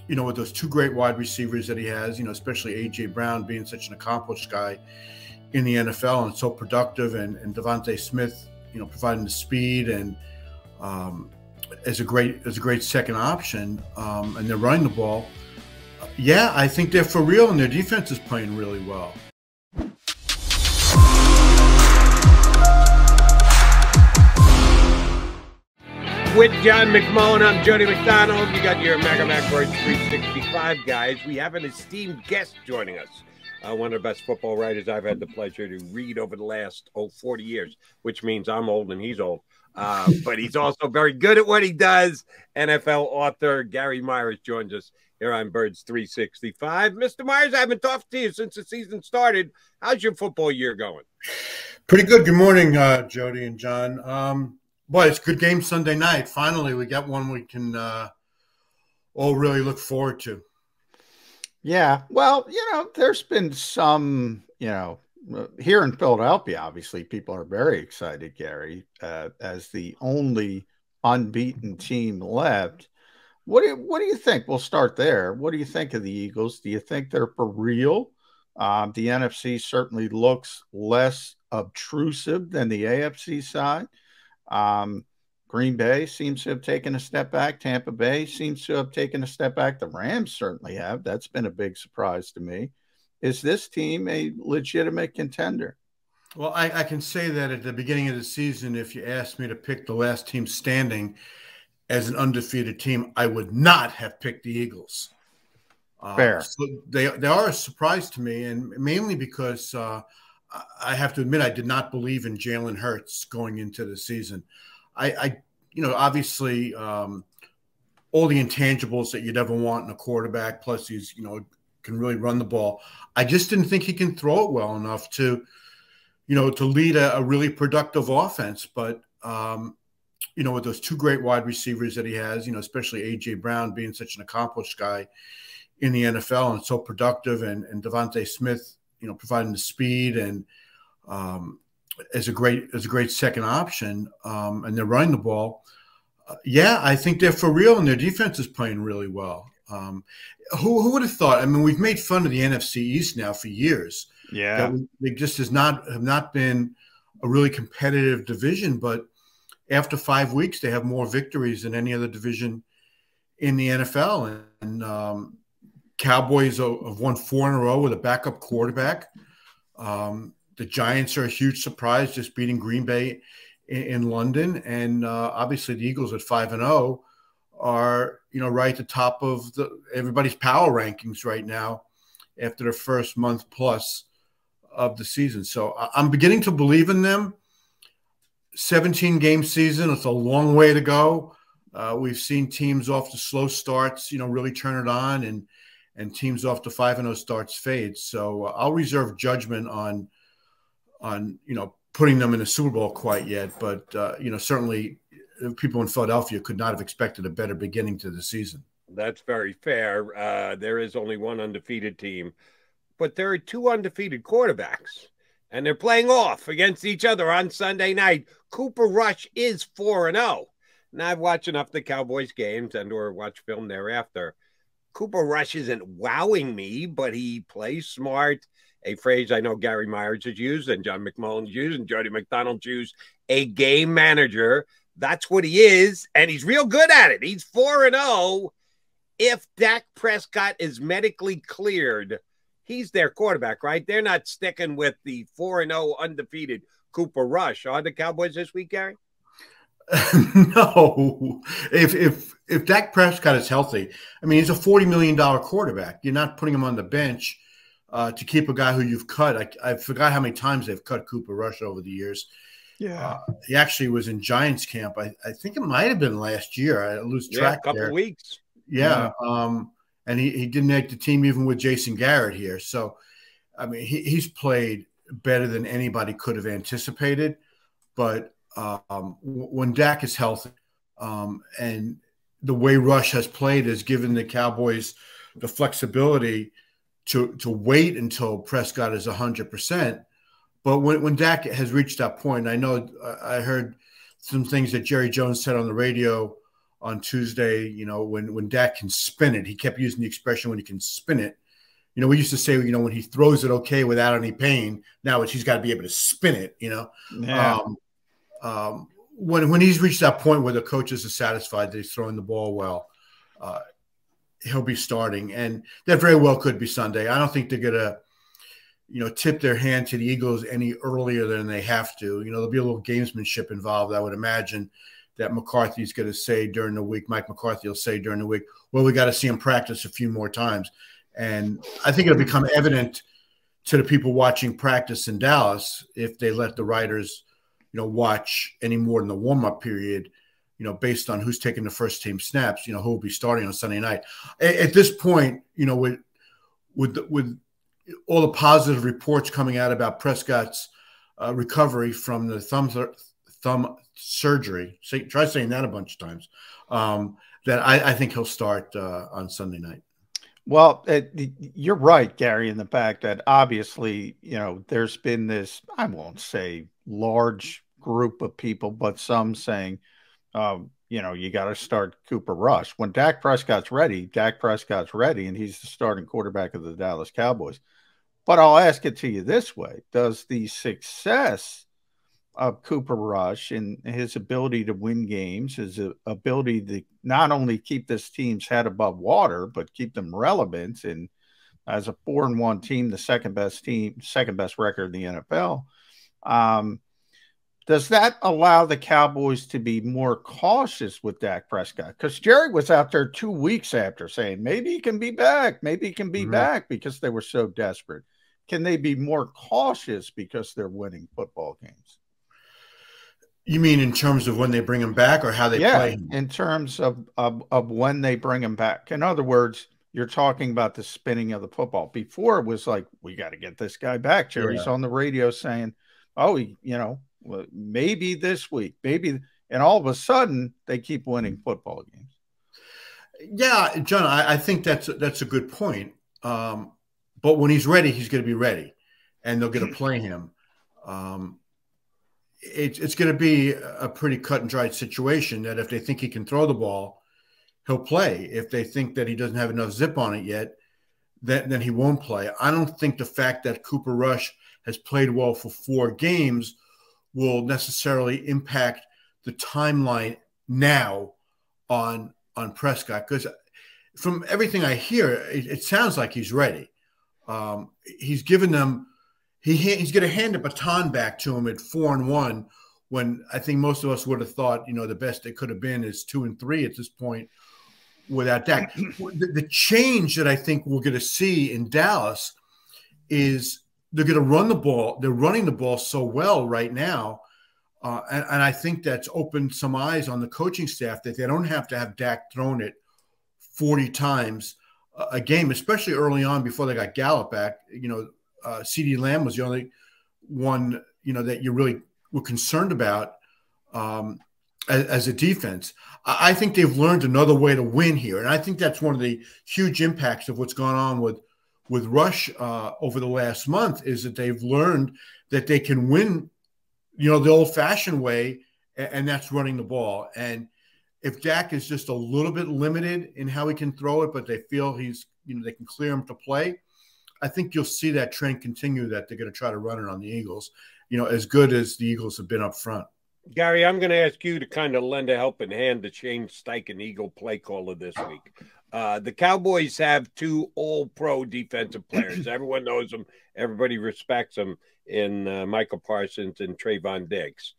with those two great wide receivers that he has, especially A.J. Brown being such an accomplished guy in the NFL and so productive, and Devonta Smith, providing the speed and as a great second option, and they're running the ball. Yeah, I think they're for real, and their defense is playing really well. With John McMullen, I'm Jody McDonald. You got your Mac Birds 365 guys. We have an esteemed guest joining us. One of the best football writers I've had the pleasure to read over the last 40 years, which means I'm old and he's old. But he's also very good at what he does. NFL author Gary Myers joins us here on Birds 365. Mr. Myers, I haven't talked to you since the season started. How's your football year going? Pretty good. Good morning, Jody and John. Boy, it's a good game Sunday night. Finally, we got one we can all really look forward to. Yeah, well, there's been some, here in Philadelphia, obviously, people are very excited, Gary, as the only unbeaten team left. What do you think? We'll start there. What do you think of the Eagles? Do you think they're for real? The NFC certainly looks less obtrusive than the AFC side. Green Bay seems to have taken a step back. Tampa Bay seems to have taken a step back. The Rams certainly have. That's been a big surprise to me. Is this team a legitimate contender? Well, I can say that at the beginning of the season, if you asked me to pick the last team standing as an undefeated team, I would not have picked the Eagles. Fair. So they are a surprise to me, and mainly because I have to admit I did not believe in Jalen Hurts going into the season. Obviously, all the intangibles that you'd ever want in a quarterback, plus he's, can really run the ball. I just didn't think he can throw it well enough to lead a really productive offense. But, with those two great wide receivers that he has, especially A.J. Brown being such an accomplished guy in the NFL and so productive, and Devonta Smith, providing the speed and as a great second option, and they're running the ball. Yeah, I think they're for real, and their defense is playing really well. Who would have thought? I mean, we've made fun of the NFC East now for years. Yeah, they just have not been a really competitive division. But after 5 weeks, they have more victories than any other division in the NFL. And Cowboys have won 4 in a row with a backup quarterback. The Giants are a huge surprise, just beating Green Bay in London. And obviously the Eagles at 5-0 are, right at the top of everybody's power rankings right now after the first month plus of the season. So I'm beginning to believe in them. 17-game season, it's a long way to go. We've seen teams off to slow starts, really turn it on, and teams off to 5-0 starts fade. So I'll reserve judgment on putting them in the Super Bowl quite yet. But, certainly people in Philadelphia could not have expected a better beginning to the season. That's very fair. There is only one undefeated team, but there are 2 undefeated quarterbacks, and they're playing off against each other on Sunday night. Cooper Rush is 4-0. Now, I've watched enough of the Cowboys games or watch film thereafter. Cooper Rush isn't wowing me, but he plays smart. A phrase I know Gary Myers has used and John McMullen used and Jody McDonald used, a game manager. That's what he is, and he's real good at it. He's 4-0. If Dak Prescott is medically cleared, he's their quarterback, right? They're not sticking with the 4-0 undefeated Cooper Rush. Are the Cowboys this week, Gary? No. If Dak Prescott is healthy, I mean, he's a $40 million quarterback. You're not putting him on the bench to keep a guy who you've cut. I forgot how many times they've cut Cooper Rush over the years. Yeah. He actually was in Giants camp. I think it might have been last year. I lose track a couple of weeks. Yeah. And he didn't make the team even with Jason Garrett here. So, I mean, he's played better than anybody could have anticipated. But when Dak is healthy, and the way Rush has played has given the Cowboys the flexibility to wait until Prescott is 100%. But when Dak has reached that point, I know I heard some things that Jerry Jones said on the radio on Tuesday, when Dak can spin it. He kept using the expression when he can spin it. We used to say, when he throws it okay without any pain. Now he's got to be able to spin it, Yeah. When he's reached that point where the coaches are satisfied that he's throwing the ball well, he'll be starting. And that very well could be Sunday. I don't think they're going to, tip their hand to the Eagles any earlier than they have to. There'll be a little gamesmanship involved, I would imagine, that McCarthy's going to say during the week. Mike McCarthy will say during the week, well, we got to see him practice a few more times. And I think it'll become evident to the people watching practice in Dallas if they let the writers, watch any more than the warm-up period, based on who's taking the first team snaps, who will be starting on Sunday night. At this point, with all the positive reports coming out about Prescott's recovery from the thumb surgery, try saying that a bunch of times, that I think he'll start on Sunday night. Well, you're right, Gary, in the fact that obviously, there's been this, I won't say large group of people, but some saying, you got to start Cooper Rush. When Dak Prescott's ready, and he's the starting quarterback of the Dallas Cowboys. But I'll ask it to you this way. Does the success of Cooper Rush and his ability to win games, his ability to not only keep this team's head above water, but keep them relevant, and as a 4-1 team, the second best record in the NFL, does that allow the Cowboys to be more cautious with Dak Prescott? Because Jerry was out there 2 weeks after saying maybe he can be back, back, because they were so desperate. Can they be more cautious because they're winning football games? You mean in terms of when they bring him back, or how they play him? In terms of when they bring him back. In other words, you're talking about the spinning of the football. Before it was like, we got to get this guy back. Jerry's on the radio saying, oh, maybe this week, maybe. And all of a sudden they keep winning football games. Yeah, John, I think that's a good point. But when he's ready, he's going to be ready, and they're going to play him. It's going to be a pretty cut and dried situation that if they think he can throw the ball, he'll play. If they think that he doesn't have enough zip on it yet, then he won't play. I don't think the fact that Cooper Rush has played well for 4 games will necessarily impact the timeline now on Prescott, because from everything I hear, it sounds like he's ready. He's given them. He's going to hand the baton back to him at 4-1, when I think most of us would have thought, the best it could have been is 2-3 at this point without Dak. The change that I think we're going to see in Dallas is they're going to run the ball. They're running the ball so well right now. And I think that's opened some eyes on the coaching staff that they don't have to have Dak thrown it 40 times a game, especially early on before they got Gallup back. CeeDee Lamb was the only one, that you really were concerned about as a defense. I think they've learned another way to win here. And I think that's one of the huge impacts of what's gone on with Rush over the last month, is that they've learned that they can win, the old-fashioned way, and that's running the ball. And if Dak is just a little bit limited in how he can throw it, but they feel they can clear him to play, I think you'll see that trend continue, that they're going to try to run it on the Eagles, as good as the Eagles have been up front. Gary, I'm going to ask you to kind of lend a helping hand to Shane Steichen, Eagle play caller this week. The Cowboys have 2 all-pro defensive players. Everyone knows them. Everybody respects them in Micah Parsons and Trevon Diggs.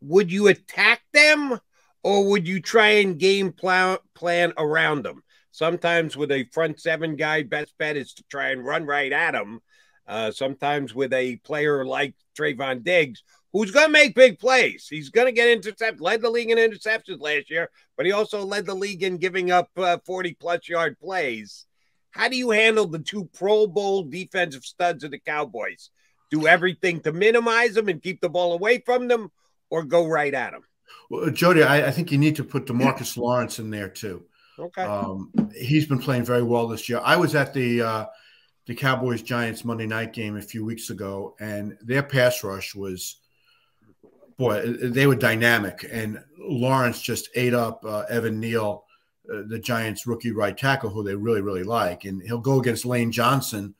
Would you attack them, or would you try and game plan around them? Sometimes with a front 7 guy, best bet is to try and run right at him. Sometimes with a player like Trevon Diggs, who's going to make big plays. He's going to get intercepted. Led the league in interceptions last year, but he also led the league in giving up 40-plus yard plays. How do you handle the 2 Pro Bowl defensive studs of the Cowboys? Do everything to minimize them and keep the ball away from them, or go right at them? Well, Jody, I think you need to put DeMarcus Lawrence in there too. Okay. He's been playing very well this year. I was at the Cowboys-Giants Monday night game a few weeks ago, and their pass rush was boy, they were dynamic. And Lawrence just ate up Evan Neal, the Giants' rookie right tackle, who they really, really like. And he'll go against Lane Johnson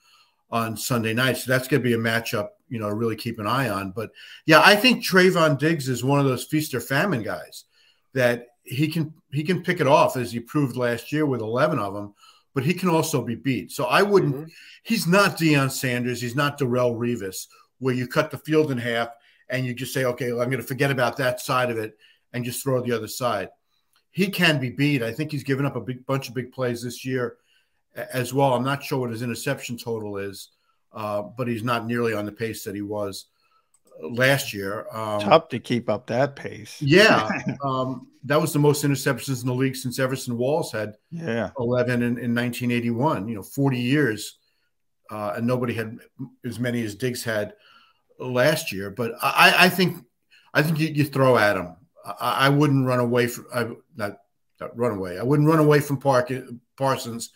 on Sunday night. So that's going to be a matchup, to really keep an eye on. But, yeah, I think Trevon Diggs is one of those feast or famine guys that he can pick it off, as he proved last year with 11 of them, but he can also be beat. So I wouldn't he's not Deion Sanders. He's not Darrelle Revis, where you cut the field in half and you just say, okay, well, I'm going to forget about that side of it and just throw the other side. He can be beat. I think he's given up a bunch of big plays this year as well. I'm not sure what his interception total is, but he's not nearly on the pace that he was last year. Tough to keep up that pace. Yeah. That was the most interceptions in the league since Everson Walls had 11 in 1981, 40 years. And nobody had as many as Diggs had last year. But I think you throw at him. I wouldn't run away from not run away. I wouldn't run away from Parsons,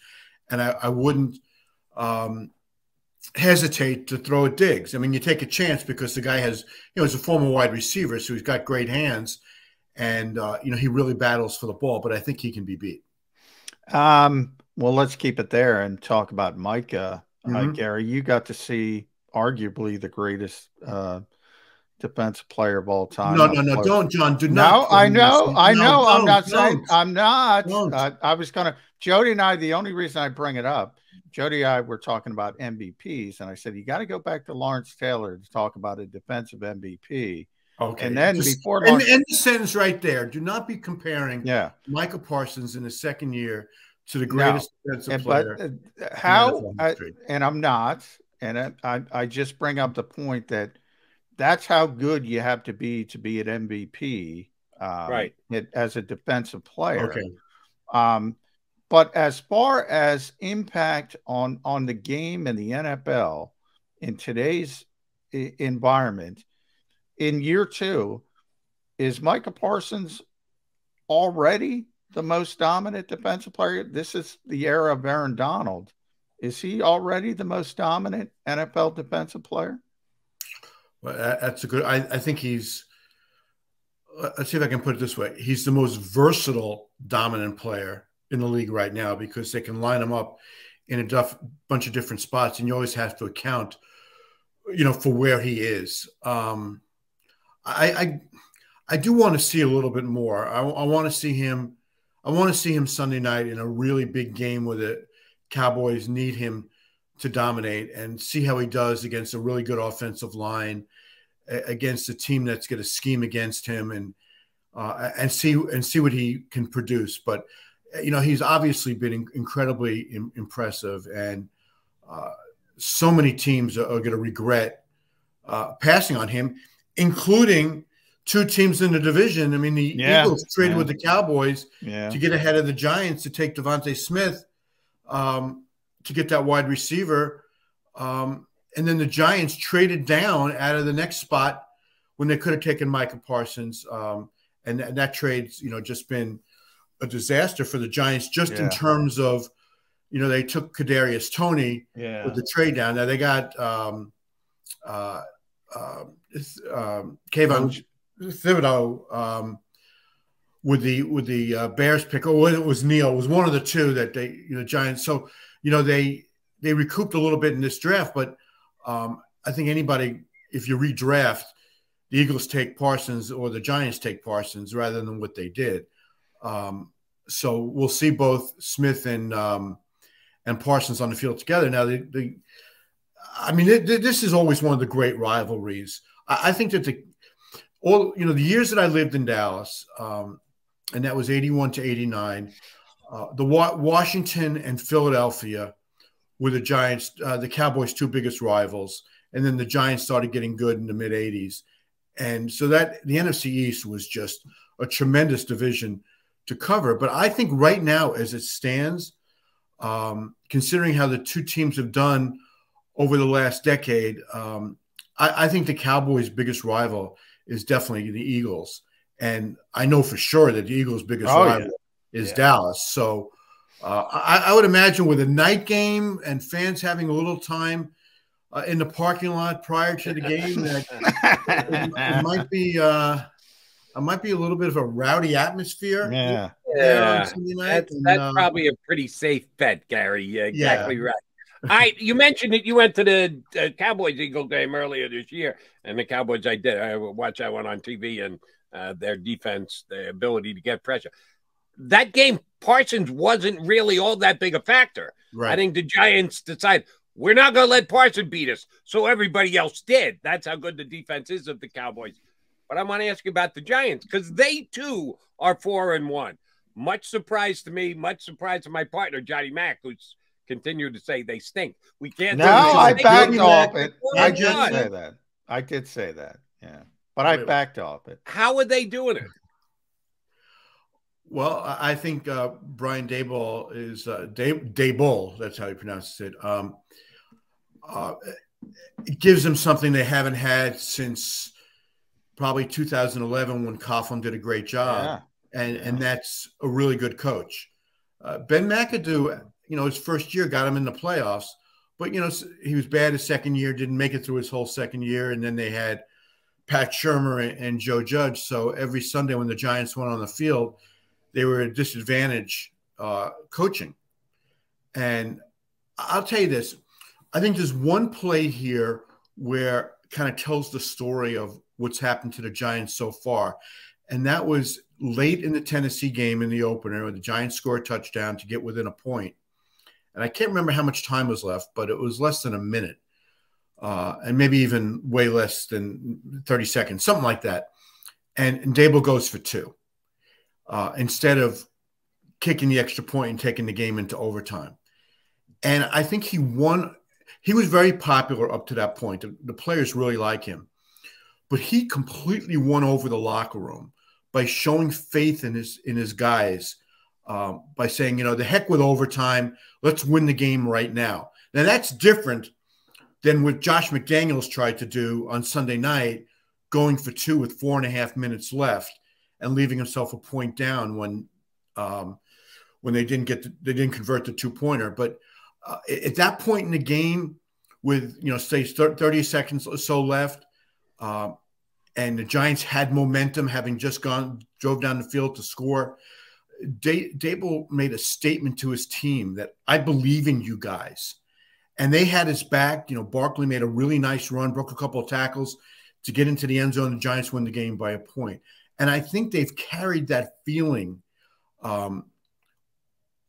and I wouldn't hesitate to throw at Diggs. I mean, you take a chance because the guy has, he's a former wide receiver, so he's got great hands, and he really battles for the ball. But I think he can be beat. Well, let's keep it there and talk about Micah. Gary, you got to see arguably the greatest defensive player of all time. No, don't, John. Do not. No, I know. I'm not saying. I'm not. I was going to. Jody and I. The only reason I bring it up, Jody and I were talking about MVPs, and I said you got to go back to Lawrence Taylor to talk about a defensive MVP. Okay, and then before end the sentence right there. Do not be comparing Micah Parsons in his second year to the greatest defensive player. But how? And I'm not. And I just bring up the point that that's how good you have to be an MVP, right? As a defensive player. Okay. But as far as impact on the game and the NFL in today's environment, in year 2, is Micah Parsons already the most dominant defensive player? This is the era of Aaron Donald. Is he already the most dominant NFL defensive player? Well, that's a good. I think he's. Let's see if I can put it this way: he's the most versatile, dominant player in the league right now because they can line him up in a bunch of different spots, and you always have to account, for where he is. I do want to see a little bit more. I want to see him. I want to see him Sunday night in a really big game where the Cowboys need him to dominate, and see how he does against a really good offensive line, against a team that's going to scheme against him, and see what he can produce. But he's obviously been incredibly impressive, and so many teams are going to regret passing on him, including 2 teams in the division. I mean, the Eagles traded with the Cowboys to get ahead of the Giants to take Devonta Smith, to get that wide receiver. And then the Giants traded down out of the next spot when they could have taken Micah Parsons. And that trade's, just been a disaster for the Giants just in terms of, they took Kadarius Toney with the trade down. Now they got Kayvon Thibodeau with the Bears pick. Oh, it was Neal. It was one of the 2 that they, Giants. So, they recouped a little bit in this draft, but I think anybody, if you redraft, the Eagles take Parsons or the Giants take Parsons rather than what they did. So we'll see both Smith and Parsons on the field together. Now, this is always one of the great rivalries. I think that the years that I lived in Dallas, and that was 81 to 89, the Washington and Philadelphia were the Giants, the Cowboys' 2 biggest rivals. And then the Giants started getting good in the mid 80s. And so that the NFC East was just a tremendous division to cover. But I think right now, as it stands, considering how the 2 teams have done over the last decade, I think the Cowboys' biggest rival is definitely the Eagles. And I know for sure that the Eagles' biggest rival is Dallas. So I would imagine with a night game and fans having a little time in the parking lot prior to the game that it might be it might be a little bit of a rowdy atmosphere. Yeah. There on Sunday night. That's probably a pretty safe bet, Gary. You're exactly right. All right, you mentioned that you went to the Cowboys-Eagle game earlier this year, and the Cowboys, I watched that one on TV, and their defense, their ability to get pressure. That game, Parsons wasn't really all that big a factor. Right. I think the Giants decided, we're not going to let Parsons beat us, so everybody else did. That's how good the defense is of the Cowboys. But I want to ask you about the Giants, because they, too, are 4-1. Much surprise to me, much surprise to my partner, Johnny Mack, who's continued to say they stink. We can't. No, I backed off it. I did say that. I did say that. Yeah, but I backed off it. How are they doing it? Well, I think Brian Daboll is Daboll. That's how he pronounces it. It gives them something they haven't had since probably 2011 when Coughlin did a great job, and that's a really good coach. Ben McAdoo, his first year got him in the playoffs, but he was bad his second year, didn't make it through his whole second year, and then they had Pat Shurmur and Joe Judge. So every Sunday when the Giants went on the field, they were at a disadvantage coaching. And I'll tell you this, I think there's one play here where kind of tells the story of what's happened to the Giants so far. And that was late in the Tennessee game in the opener, where the Giants scored a touchdown to get within a point. And I can't remember how much time was left, but it was less than a minute. And maybe even way less than 30 seconds, something like that. And Daboll goes for 2. Instead of kicking the extra point and taking the game into overtime. And I think he won. He was very popular up to that point. The players really like him. But he completely won over the locker room by showing faith in his guys, by saying, the heck with overtime, let's win the game right now. Now, that's different than what Josh McDaniels tried to do on Sunday night, going for 2 with 4.5 minutes left and leaving himself a point down when they didn't convert the 2-pointer. But at that point in the game, with say 30 seconds or so left, and the Giants had momentum, having just drove down the field to score, Daboll made a statement to his team that I believe in you guys, and they had his back. Barkley made a really nice run, broke a couple of tackles to get into the end zone. The Giants win the game by a point. And I think they've carried that feeling over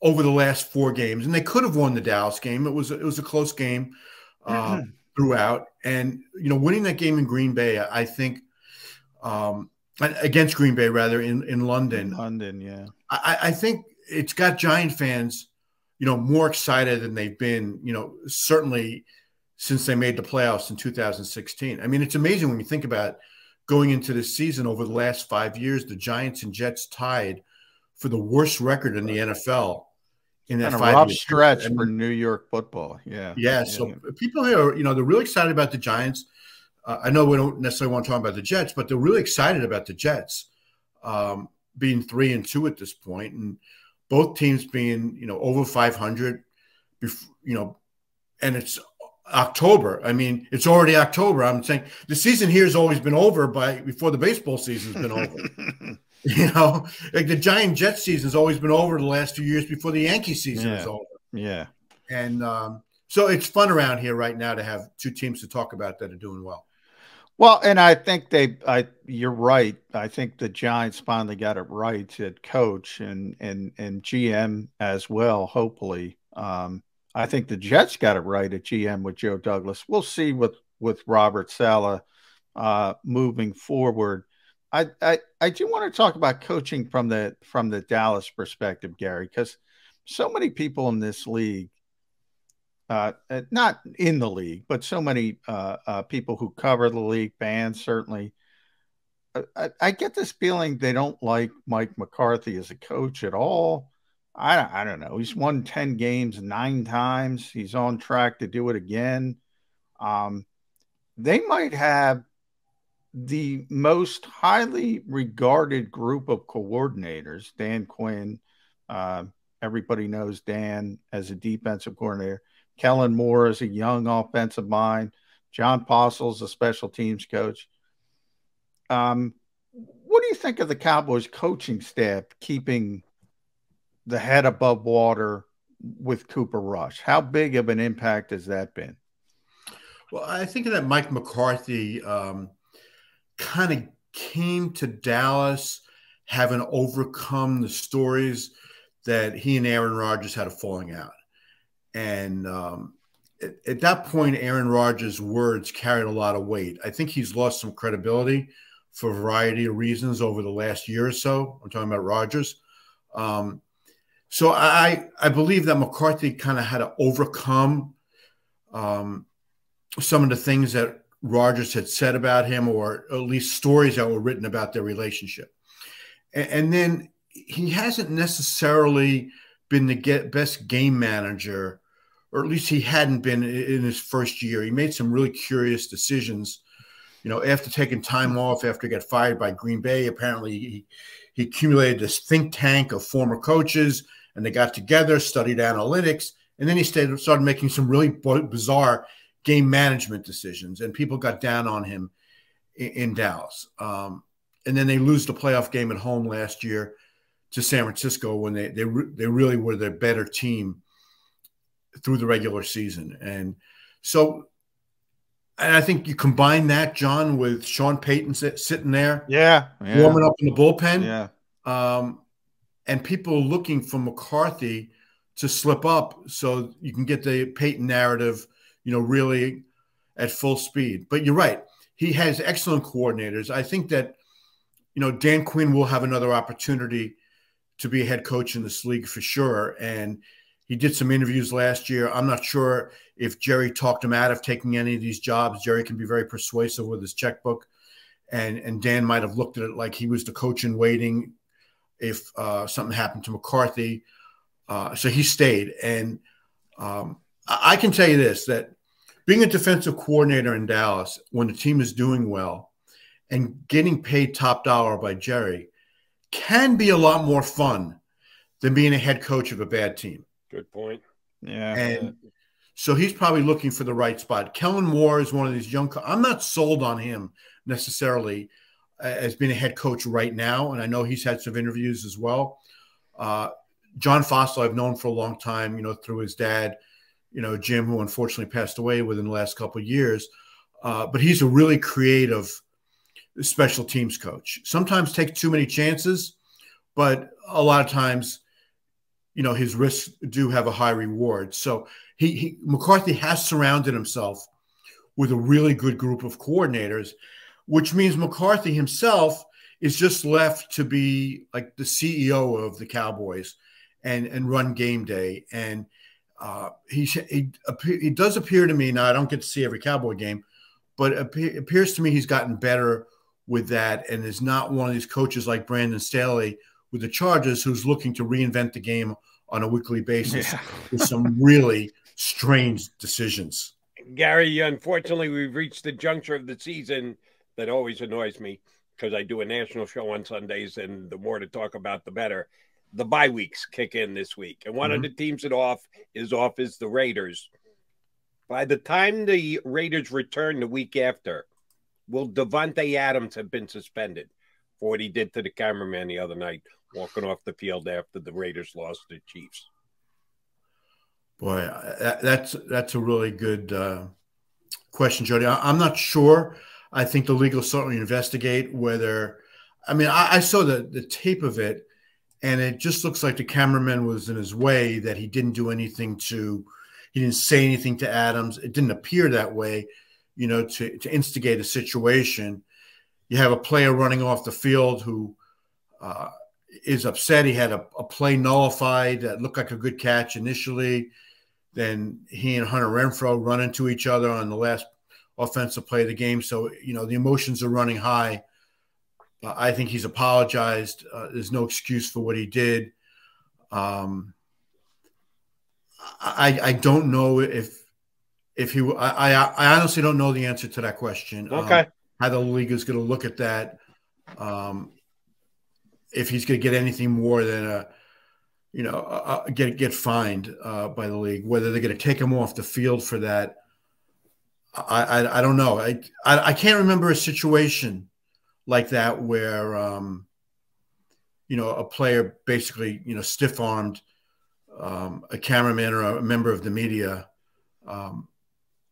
the last 4 games. And they could have won the Dallas game. It was a close game throughout. And, winning that game in Green Bay, I think, against Green Bay, rather, in London. London, yeah. I think it's got Giant fans, more excited than they've been, certainly since they made the playoffs in 2016. I mean, it's amazing when you think about going into this season. Over the last 5 years, the Giants and Jets tied for the worst record in the NFL in that 5-year rough stretch for New York football. Yeah. So people here, they're really excited about the Giants. I know we don't necessarily want to talk about the Jets, but they're really excited about the Jets being 3-2 at this point, and both teams being, over 500. And it's October. I mean, it's already October. I'm saying the season here has always been over before the baseball season's been over. Like the Giant Jet season's always been over the last few years before the Yankee season is over. Yeah. And so it's fun around here right now to have 2 teams to talk about that are doing well. Well, and I think you're right. I think the Giants finally got it right at coach and GM as well, hopefully. I think the Jets got it right at GM with Joe Douglas. We'll see with Robert Saleh moving forward. I do want to talk about coaching from the Dallas perspective, Gary, because so many people in this league, not in the league, but so many people who cover the league, fans certainly, I get this feeling they don't like Mike McCarthy as a coach at all. I don't know. He's won 10 games 9 times. He's on track to do it again. They might have the most highly regarded group of coordinators. Dan Quinn, everybody knows Dan as a defensive coordinator. Kellen Moore is a young offensive mind. John Possel's a special teams coach. What do you think of the Cowboys coaching staff keeping the head above water with Cooper Rush? How big of an impact has that been? Well, I think that Mike McCarthy kind of came to Dallas having overcome the stories that he and Aaron Rodgers had a falling out. And at that point, Aaron Rodgers' words carried a lot of weight. I think he's lost some credibility for a variety of reasons over the last year or so. I'm talking about Rodgers. So I believe that McCarthy kind of had to overcome some of the things that Rodgers had said about him, or at least stories that were written about their relationship. And then he hasn't necessarily been the best game manager, or at least he hadn't been in his first year. He made some really curious decisions. You know, after taking time off, after he got fired by Green Bay, apparently he accumulated this think tank of former coaches, and they got together, studied analytics, and then he started making some really bizarre game management decisions, and people got down on him in Dallas. And then they lose the playoff game at home last year to San Francisco when they really were the better team through the regular season. And so, and I think you combine that, John, with Sean Payton sitting there, warming up in the bullpen, and people looking for McCarthy to slip up so you can get the Payton narrative, really at full speed. But you're right. He has excellent coordinators. I think that, Dan Quinn will have another opportunity to be a head coach in this league for sure. And he did some interviews last year. I'm not sure if Jerry talked him out of taking any of these jobs. Jerry can be very persuasive with his checkbook. And Dan might have looked at it like he was the coach in waiting if something happened to McCarthy. So he stayed. And I can tell you this, that being a defensive coordinator in Dallas when the team is doing well and getting paid top dollar by Jerry can be a lot more fun than being a head coach of a bad team. Good point. Yeah. And so he's probably looking for the right spot. Kellen Moore is one of these young – I'm not sold on him necessarily as being a head coach right now, and I know he's had some interviews as well. John Fossil I've known for a long time, through his dad, Jim, who unfortunately passed away within the last couple of years. But he's a really creative special teams coach. Sometimes takes too many chances, but a lot of times, his risks do have a high reward. So McCarthy has surrounded himself with a really good group of coordinators, which means McCarthy himself is just left to be like the CEO of the Cowboys and run game day. And he does appear to me, now I don't get to see every Cowboy game, but it appears to me he's gotten better with that and is not one of these coaches like Brandon Staley with the Chargers who's looking to reinvent the game on a weekly basis with some really strange decisions. Gary, unfortunately, we've reached the juncture of the season that always annoys me because I do a national show on Sundays, and the more to talk about, the better. The bye weeks kick in this week, and one of the teams that is the Raiders. By the time the Raiders return the week after, will Devonta Adams have been suspended for what he did to the cameraman the other night, walking off the field after the Raiders lost to the Chiefs? Boy, that's a really good question, Jody. I'm not sure. I think the league will certainly investigate whether – I mean, I saw the tape of it, and it just looks like the cameraman was in his way, that he didn't do anything he didn't say anything to Adams. It didn't appear that way, to instigate a situation. You have a player running off the field who is upset. He had a play nullified that looked like a good catch initially. Then he and Hunter Renfrow run into each other on the last offensive play of the game. So, the emotions are running high. I think he's apologized. There's no excuse for what he did. I don't know if he – I honestly don't know the answer to that question. Okay. How the league is going to look at that. If he's going to get anything more than get fined by the league. Whether they're going to take him off the field for that, I don't know. I can't remember a situation like that where a player basically stiff-armed a cameraman or a member of the media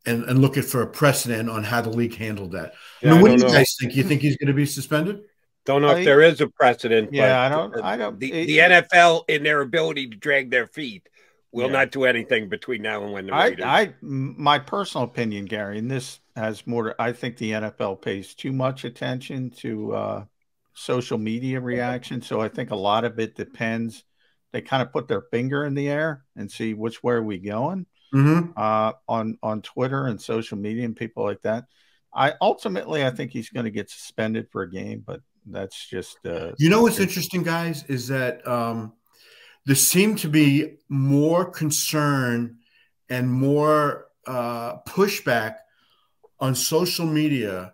and looking for a precedent on how the league handled that. Yeah, what do you guys think? You think he's going to be suspended? Don't know if there is a precedent. Yeah, but I don't. The NFL, in their ability to drag their feet, will not do anything between now and when the Raiders. My personal opinion, Gary, and this has more. I think the NFL pays too much attention to social media reaction. So I think a lot of it depends. They kind of put their finger in the air and see which way are we going on Twitter and social media and people like that. I think he's going to get suspended for a game, but that's just what's interesting, guys, is that there seemed to be more concern and more pushback on social media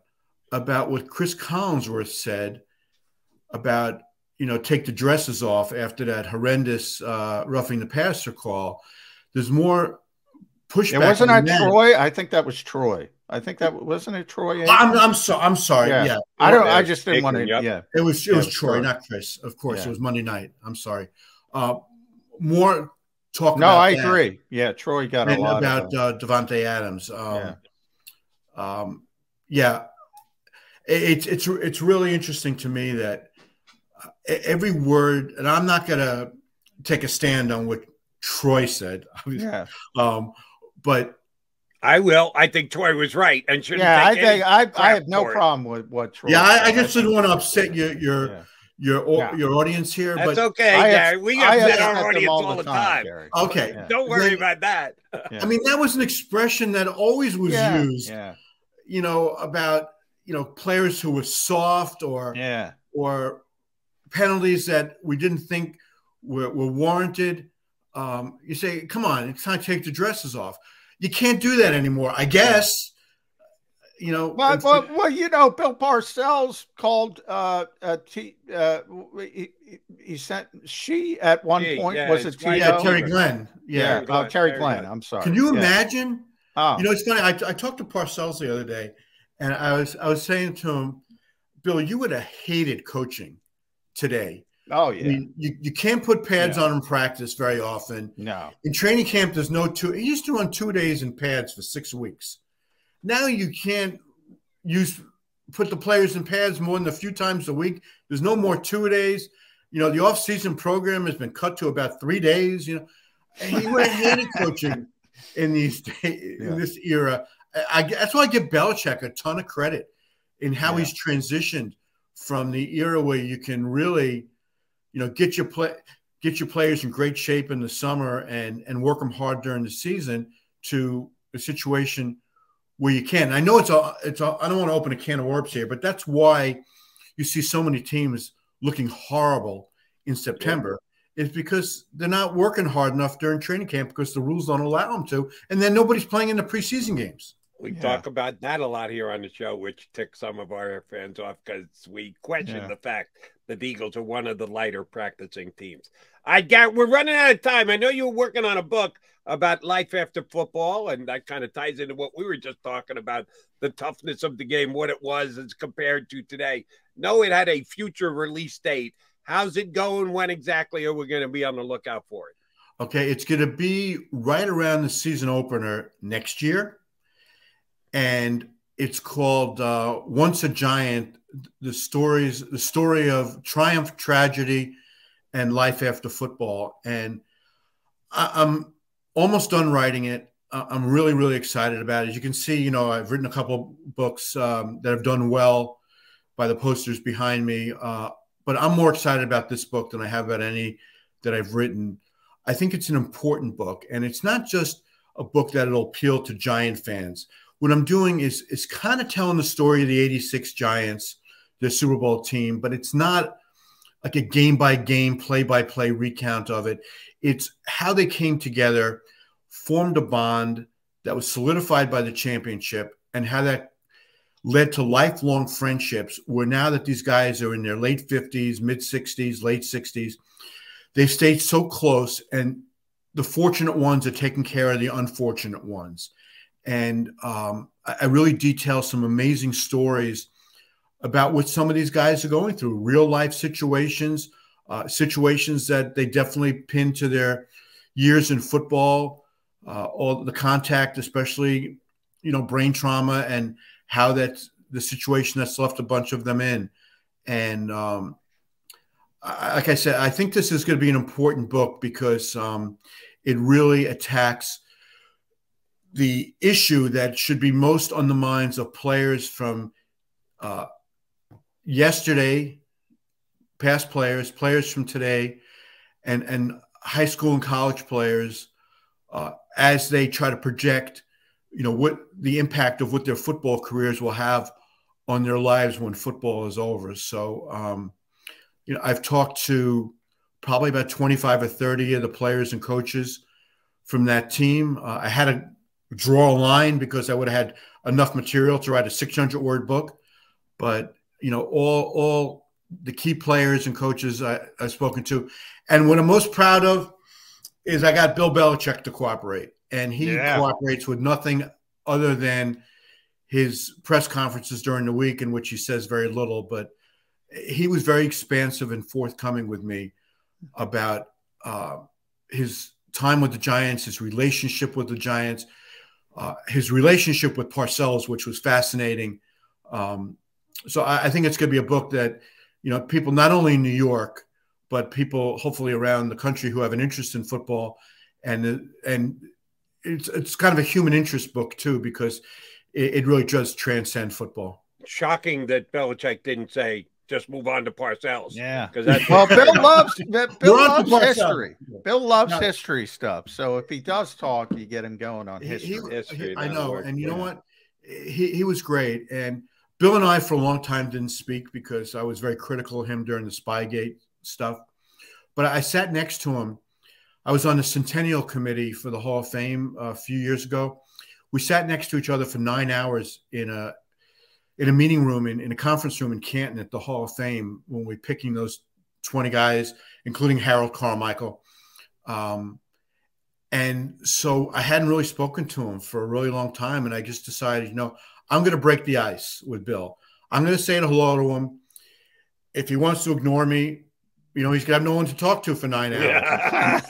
about what Chris Collinsworth said about take the dresses off after that horrendous roughing the passer call. There's more pushback. It wasn't that Troy. I think that was Troy. I think that wasn't it Troy. I'm sorry. Yeah. I just didn't want to. Yep. Yeah. It was Troy, not Chris. Of course, it was Monday night. I'm sorry. More talk. No, I agree. Yeah, Troy got a lot about Devonta Adams. It's really interesting to me that every word, and I'm not going to take a stand on what Troy said. Yeah. But I will. I think Troy was right and shouldn't. Yeah, I have no problem with what Troy. Yeah, I just didn't want to upset your audience here. That's but okay, Gary. We upset our audience all the time. Gary. Okay, don't worry about that. I mean, that was an expression that always was used. Yeah. About players who were soft or penalties that we didn't think were warranted. You say, come on, it's time to take the dresses off. You can't do that anymore, I guess. Well, Bill Parcells called he sent she at one point was it Terry Glenn. Terry Glenn. I'm sorry. Can you imagine? It's funny. I talked to Parcells the other day, and I was saying to him, Bill, you would have hated coaching today. Oh, yeah. I mean, you can't put pads on in practice very often. No. In training camp, there's no two. He used to run 2 days in pads for 6 weeks. Now you can't put the players in pads more than a few times a week. There's no more 2 days. The off-season program has been cut to about 3 days. And he would have hated coaching in these days, in this era. That's why I give Belichick a ton of credit in how he's transitioned from the era where you can really – get your players in great shape in the summer and work them hard during the season to a situation where you can. I know I don't want to open a can of worms here, but that's why you see so many teams looking horrible in September is because they're not working hard enough during training camp because the rules don't allow them to. And then nobody's playing in the preseason games. We talk about that a lot here on the show, which ticks some of our fans off because we question the fact that the Eagles are one of the lighter practicing teams. We're running out of time. I know you were working on a book about life after football, and that kind of ties into what we were just talking about, the toughness of the game, what it was as compared to today. No, it had a future release date. How's it going? When exactly are we going to be on the lookout for it? Okay, it's going to be right around the season opener next year. And it's called Once a Giant, the story of triumph, tragedy, and life after football. And I'm almost done writing it. I'm really, really excited about it. As you can see, I've written a couple books that have done well by the posters behind me. But I'm more excited about this book than I have about any that I've written. I think it's an important book. And it's not just a book that'll appeal to Giant fans. What I'm doing is kind of telling the story of the 86 Giants, the Super Bowl team, but it's not like a game-by-game, play-by-play recount of it. It's how they came together, formed a bond that was solidified by the championship, and how that led to lifelong friendships where now that these guys are in their late 50s, mid-60s, late 60s, they've stayed so close, and the fortunate ones are taking care of the unfortunate ones. And I really detail some amazing stories about what some of these guys are going through, real life situations, situations that they definitely pin to their years in football, all the contact, especially, brain trauma, and how that's the situation that's left a bunch of them in. And like I said, I think this is going to be an important book because it really attacks the issue that should be most on the minds of players from yesterday, past players, players from today, and high school and college players as they try to project, what the impact of what their football careers will have on their lives when football is over. So, I've talked to probably about 25 or 30 of the players and coaches from that team. I had to draw a line because I would have had enough material to write a 600-word book. But, all the key players and coaches I've spoken to. And what I'm most proud of is I got Bill Belichick to cooperate. And he cooperates with nothing other than his press conferences during the week, in which he says very little. But he was very expansive and forthcoming with me about his time with the Giants, his relationship with the Giants, his relationship with Parcells, which was fascinating. So I think it's going to be a book that, people not only in New York, but people hopefully around the country who have an interest in football, and it's kind of a human interest book too, because it really does transcend football. Shocking that Belichick didn't say, just move on to Parcells. Yeah. Because that's Bill loves history. Bill loves history stuff. So if he does talk, you get him going on history. I know. And you know what? He was great. And Bill and I for a long time didn't speak because I was very critical of him during the Spygate stuff. But I sat next to him. I was on the Centennial Committee for the Hall of Fame a few years ago. We sat next to each other for 9 hours in a meeting room, in a conference room in Canton at the Hall of Fame, when we were picking those 20 guys, including Harold Carmichael. And so I hadn't really spoken to him for a really long time. And I just decided, I'm going to break the ice with Bill. I'm going to say hello to him. If he wants to ignore me, he's going to have no one to talk to for 9 hours.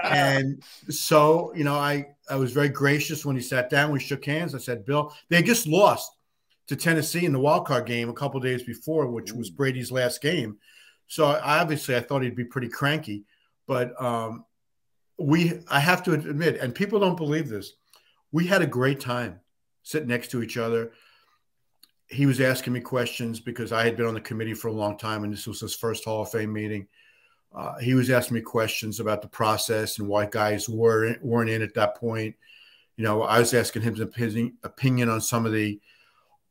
And so, I was very gracious when he sat down. We shook hands. I said, Bill, they just lost to Tennessee in the wild card game a couple of days before, which was Brady's last game. So I thought he'd be pretty cranky. But I have to admit, and people don't believe this, we had a great time sitting next to each other. He was asking me questions because I had been on the committee for a long time, and this was his first Hall of Fame meeting. He was asking me questions about the process and why guys weren't in at that point. I was asking him his opinion on some of the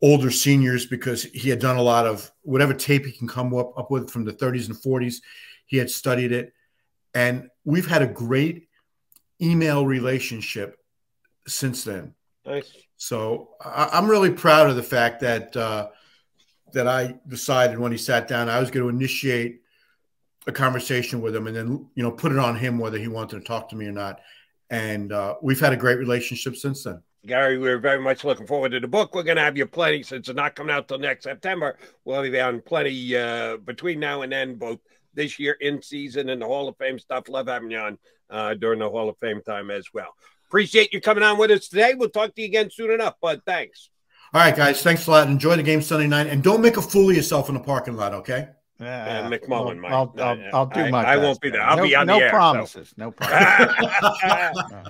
older seniors because he had done a lot of whatever tape he can come up with from the 30s and 40s. He had studied it. And we've had a great email relationship since then. Nice. So I'm really proud of the fact that I decided when he sat down, I was going to initiate a conversation with him and then, put it on him whether he wanted to talk to me or not. And we've had a great relationship since then. Gary, we're very much looking forward to the book. We're going to have you plenty, since it's not coming out till next September. We'll have you on plenty between now and then, both this year in season and the Hall of Fame stuff. Love having you on during the Hall of Fame time as well. Appreciate you coming on with us today. We'll talk to you again soon enough, bud. Thanks. All right, guys. Thanks a lot. Enjoy the game Sunday night. And don't make a fool of yourself in the parking lot, okay? McMullen might. I'll do my best. I won't be there. I'll be on the air. No promises. So. No promises.